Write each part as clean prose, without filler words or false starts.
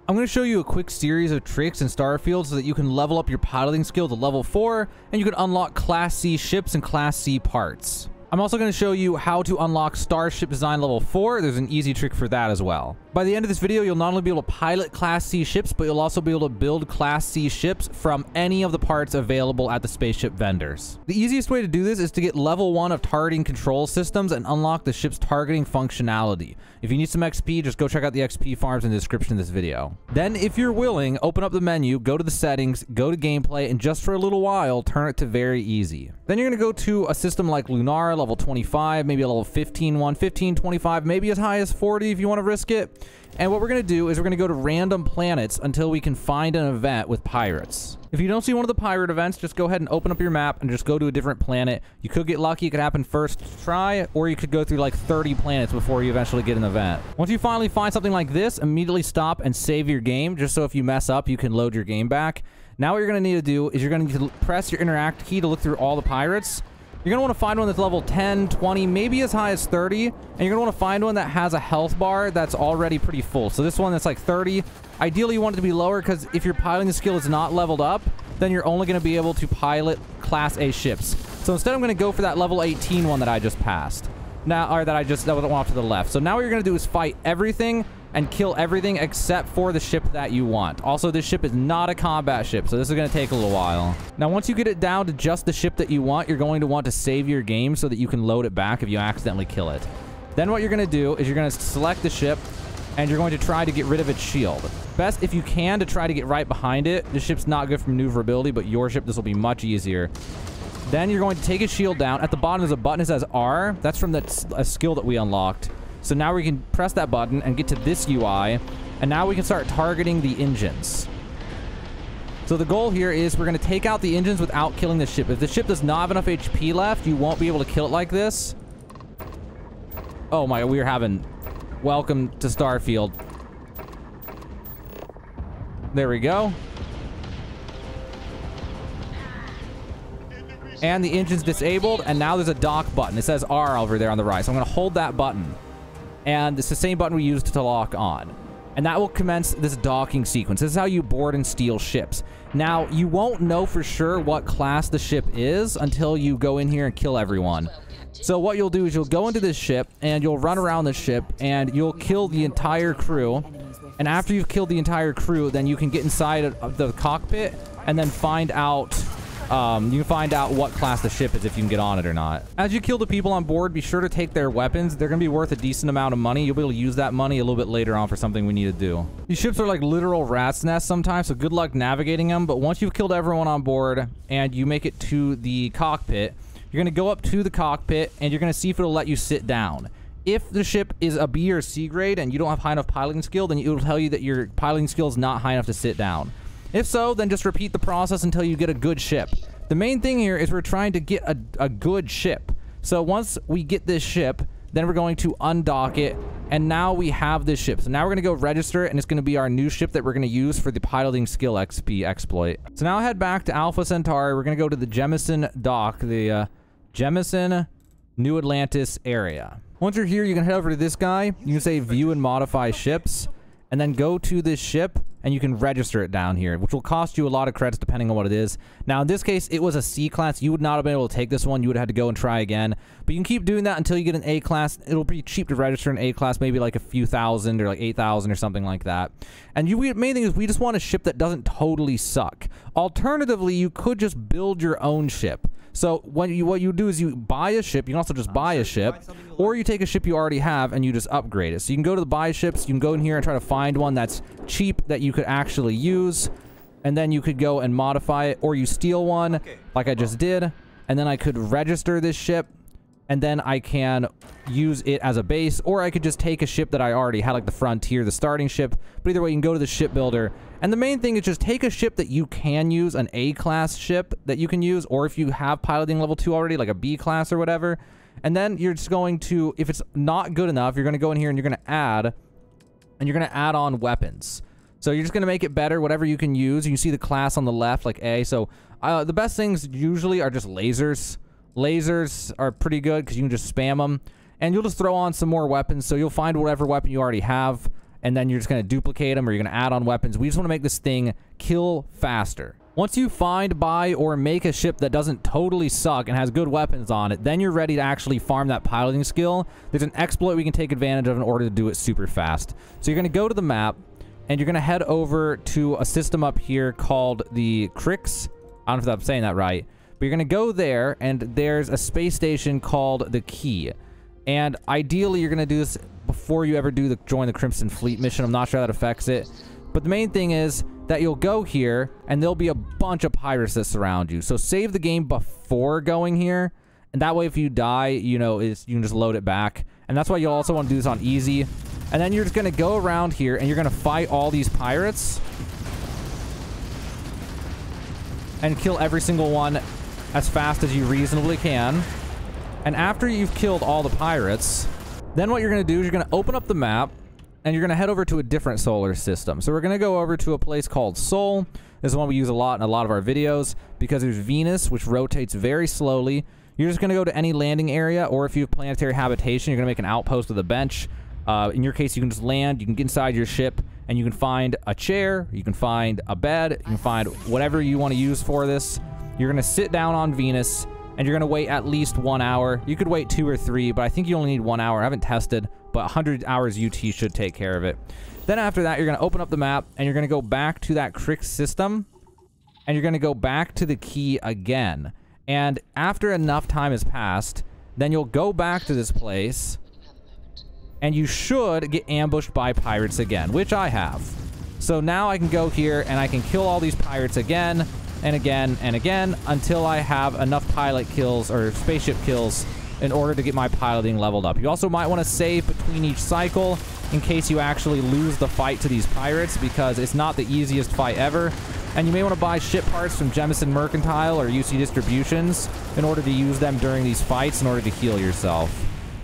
I'm going to show you a quick series of tricks in Starfield so that you can level up your piloting skill to level 4, and you can unlock Class C ships and Class C parts. I'm also going to show you how to unlock Starship Design level 4. There's an easy trick for that as well. By the end of this video, you'll not only be able to pilot Class C ships, but you'll also be able to build Class C ships from any of the parts available at the spaceship vendors. The easiest way to do this is to get level 1 of targeting control systems and unlock the ship's targeting functionality. If you need some XP, just go check out the XP farms in the description of this video. Then, if you're willing, open up the menu, go to the settings, go to gameplay, and just for a little while, turn it to very easy. Then you're going to go to a system like Lunar, level 25, maybe a level 15 one, 15, 25, maybe as high as 40 if you want to risk it. And what we're going to do is we're going to go to random planets until we can find an event with pirates. If you don't see one of the pirate events, just go ahead and open up your map and just go to a different planet. You could get lucky, it could happen first try, or you could go through like 30 planets before you eventually get an event. Once you finally find something like this, immediately stop and save your game, just so if you mess up, you can load your game back. Now what you're going to need to do is you're going to need to press your interact key to look through all the pirates. You're going to want to find one that's level 10, 20, maybe as high as 30. And you're going to want to find one that has a health bar that's already pretty full. So this one that's like 30. Ideally, you want it to be lower because if your piloting skill is not leveled up, then you're only going to be able to pilot Class A ships. So instead, I'm going to go for that level 18 one that I just passed. Now, or that went off to the left. So now what you're going to do is fight everything and kill everything except for the ship that you want. Also, this ship is not a combat ship, so this is going to take a little while. Now, once you get it down to just the ship that you want, you're going to want to save your game so that you can load it back if you accidentally kill it. Then what you're going to do is you're going to select the ship, and you're going to try to get rid of its shield. Best if you can to try to get right behind it. The ship's not good for maneuverability, but your ship, this will be much easier. Then you're going to take its shield down. At the bottom, there's a button that says R. That's from a skill that we unlocked. So now we can press that button and get to this UI, and now we can start targeting the engines. So the goal here is we're going to take out the engines without killing the ship. If the ship does not have enough HP left, you won't be able to kill it like this. Oh my, we're having... Welcome to Starfield. There we go. And the engine's disabled, and now there's a dock button. It says R over there on the right. So I'm going to hold that button. And it's the same button we used to lock on. And that will commence this docking sequence. This is how you board and steal ships. Now, you won't know for sure what class the ship is until you go in here and kill everyone. So what you'll do is you'll go into this ship, and you'll run around the ship, and you'll kill the entire crew. And after you've killed the entire crew, then you can get inside of the cockpit and then find out... you can find out what class the ship is if you can get on it or not. As you kill the people on board, be sure to take their weapons. They're going to be worth a decent amount of money. You'll be able to use that money a little bit later on for something we need to do. These ships are like literal rat's nests sometimes, so good luck navigating them. But once you've killed everyone on board and you make it to the cockpit, you're going to go up to the cockpit and you're going to see if it'll let you sit down. If the ship is a B or C grade and you don't have high enough piloting skill, then it will tell you that your piloting skill is not high enough to sit down. If so, then just repeat the process until you get a good ship. The main thing here is we're trying to get a good ship. So once we get this ship, then we're going to undock it, and now we have this ship. So now we're going to go register it, and it's going to be our new ship that we're going to use for the piloting skill XP exploit. So now head back to Alpha Centauri. We're going to go to the Jemison dock, the Jemison New Atlantis area. Once you're here, you can head over to this guy. You can say view and modify ships, and then go to this ship, and you can register it down here, which will cost you a lot of credits depending on what it is. Now, in this case, it was a C class. You would not have been able to take this one. You would have had to go and try again. But you can keep doing that until you get an A class. It'll be cheap to register an A class, maybe like a few thousand or like 8,000 or something like that. And the main thing is we just want a ship that doesn't totally suck. Alternatively, you could just build your own ship. So what you do is you buy a ship. You can also just buy a ship, or you take a ship you already have and you just upgrade it. So you can go to the buy ships. You can go in here and try to find one that's cheap that you could actually use, and then you could go and modify it, or you steal one like I just did, and then I could register this ship, and then I can use it as a base, or I could just take a ship that I already had, like the Frontier, the starting ship. But either way, you can go to the shipbuilder. And the main thing is just take a ship that you can use, an A-class ship that you can use, or if you have piloting level 2 already, like a B-class or whatever. And then you're just going to, if it's not good enough, you're going to go in here and you're going to add, and you're going to add on weapons. So you're just going to make it better, whatever you can use. You can see the class on the left, like A. So the best things usually are just lasers. Lasers are pretty good because you can just spam them. And you'll just throw on some more weapons. So you'll find whatever weapon you already have. and then you're just going to duplicate them, or you're going to add on weapons. We just want to make this thing kill faster. Once you find, buy, or make a ship that doesn't totally suck and has good weapons on it, then you're ready to actually farm that piloting skill. There's an exploit we can take advantage of in order to do it super fast. So you're going to go to the map, and you're going to head over to a system up here called the Crix. I don't know if I'm saying that right. But you're going to go there, and there's a space station called the Key. And ideally, you're going to do this before you ever do the join the Crimson Fleet mission. I'm not sure how that affects it. But the main thing is that you'll go here, and there'll be a bunch of pirates that surround you. So save the game before going here, and that way if you die, you know, you can just load it back. And that's why you'll also want to do this on easy. And then you're just going to go around here, and you're going to fight all these pirates. And kill every single one as fast as you reasonably can. And after you've killed all the pirates, then what you're going to do is you're going to open up the map, and you're going to head over to a different solar system. So we're going to go over to a place called Sol. This is one we use a lot in a lot of our videos, because there's Venus, which rotates very slowly. You're just going to go to any landing area, or if you have planetary habitation, you're going to make an outpost with a bench. In your case, you can just land, you can get inside your ship, and you can find a chair, you can find a bed, you can find whatever you want to use for this. You're going to sit down on Venus, and you're going to wait at least 1 hour. You could wait 2 or 3, but I think you only need 1 hour. I haven't tested, but 100 hours UT should take care of it. Then after that, you're going to open up the map, and you're going to go back to that Crix system, and you're going to go back to the Key again. And after enough time has passed, then you'll go back to this place, and you should get ambushed by pirates again, which I have. So now I can go here, and I can kill all these pirates again, and again, and again, until I have enough pilot kills, or spaceship kills, in order to get my piloting leveled up. You also might want to save between each cycle, in case you actually lose the fight to these pirates, because it's not the easiest fight ever. And you may want to buy ship parts from Jemison Mercantile or UC Distributions in order to use them during these fights in order to heal yourself.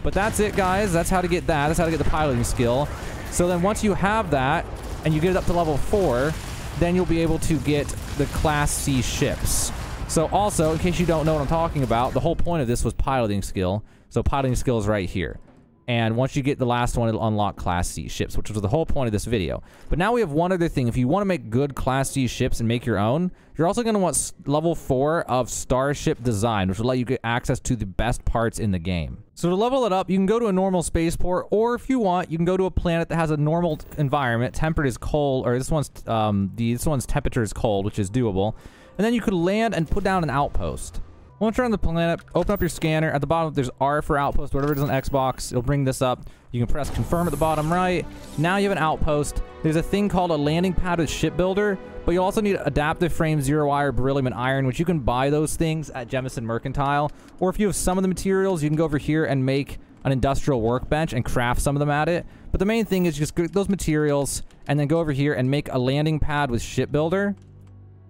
But that's it, guys. That's how to get that. That's how to get the piloting skill. So then once you have that, and you get it up to level 4, then you'll be able to get the Class C ships. So also, in case you don't know what I'm talking about, the whole point of this was piloting skill. So piloting skill is right here. And once you get the last one, it'll unlock Class C ships, which was the whole point of this video. But now we have one other thing. If you want to make good Class C ships and make your own, you're also going to want level 4 of Starship Design, which will let you get access to the best parts in the game. So to level it up, you can go to a normal spaceport, or if you want, you can go to a planet that has a normal environment. Tempered is cold, or this one's temperature is cold, which is doable. And then you could land and put down an outpost. Once you're on the planet, open up your scanner. At the bottom, there's R for outpost, whatever it is on Xbox. It'll bring this up. You can press confirm at the bottom right. Now you have an outpost. There's a thing called a landing pad with shipbuilder, but you also need adaptive frame, zero wire, beryllium, and iron, which you can buy those things at Jemison Mercantile. Or if you have some of the materials, you can go over here and make an industrial workbench and craft some of them at it. But the main thing is just get those materials and then go over here and make a landing pad with shipbuilder.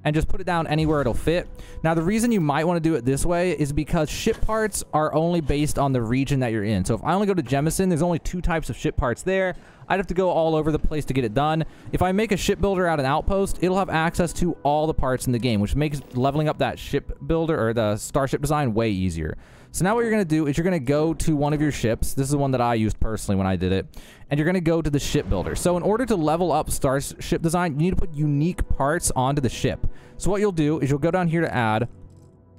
And just put it down anywhere it'll fit. Now, the reason you might want to do it this way is because ship parts are only based on the region that you're in. So if I only go to Jemison, there's only 2 types of ship parts there. I'd have to go all over the place to get it done. If I make a shipbuilder out of an outpost, it'll have access to all the parts in the game, which makes leveling up that shipbuilder or the starship design way easier. So now what you're going to do is you're going to go to one of your ships. This is the one that I used personally when I did it. And you're going to go to the shipbuilder. So in order to level up starship design, you need to put unique parts onto the ship. So what you'll do is you'll go down here to add,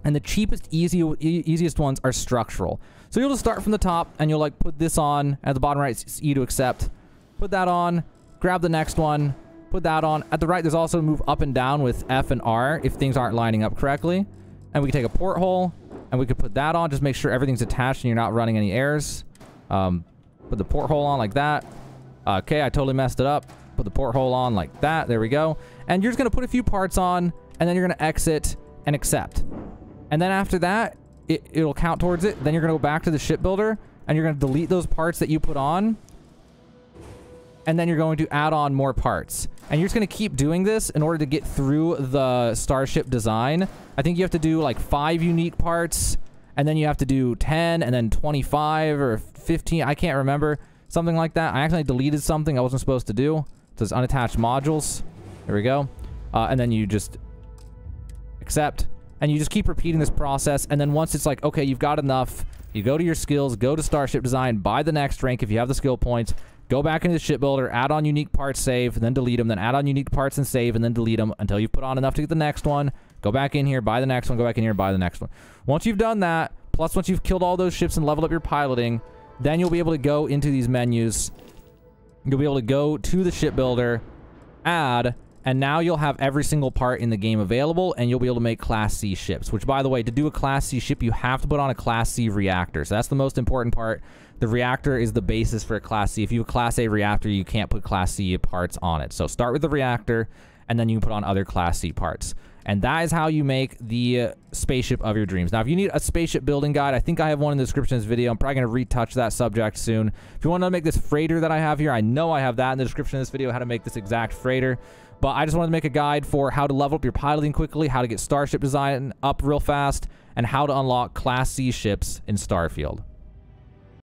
and the cheapest, easiest ones are structural. So you'll just start from the top, and you'll like put this on. At the bottom right, it's E to accept. Put that on. Grab the next one. Put that on. At the right, there's also move up and down with F and R if things aren't lining up correctly. And we can take a porthole, and we could put that on. Just make sure everything's attached and you're not running any errors. Put the porthole on like that. Okay, I totally messed it up. Put the porthole on like that. There we go. And you're just going to put a few parts on, and then you're going to exit and accept. And then after that, it'll count towards it. Then you're going to go back to the shipbuilder, and you're going to delete those parts that you put on. And then you're going to add on more parts. And you're just going to keep doing this in order to get through the starship design. I think you have to do like 5 unique parts, and then you have to do 10, and then 25 or 15. I can't remember. Something like that. I actually deleted something I wasn't supposed to do. It says unattached modules. There we go. And then you just accept. And you just keep repeating this process. And then once it's like, okay, you've got enough, you go to your skills, go to starship design, buy the next rank if you have the skill points, Go back into the shipbuilder, add on unique parts, save, and then delete them. Then add on unique parts and save, and then delete them until you've put on enough to get the next one. Go back in here, buy the next one, go back in here, buy the next one. Once you've done that, plus once you've killed all those ships and leveled up your piloting, then you'll be able to go into these menus. You'll be able to go to the shipbuilder, add, and now you'll have every single part in the game available, and you'll be able to make Class C ships, which, by the way, to do a Class C ship, you have to put on a Class C reactor. So that's the most important part. The reactor is the basis for a Class C. If you have a Class A reactor, you can't put Class C parts on it. So start with the reactor, and then you can put on other Class C parts. And that is how you make the spaceship of your dreams. Now, if you need a spaceship building guide, I think I have one in the description of this video. I'm probably going to retouch that subject soon. If you want to make this freighter that I have here, I know I have that in the description of this video, how to make this exact freighter. But I just wanted to make a guide for how to level up your piloting quickly, how to get starship design up real fast, and how to unlock Class C ships in Starfield.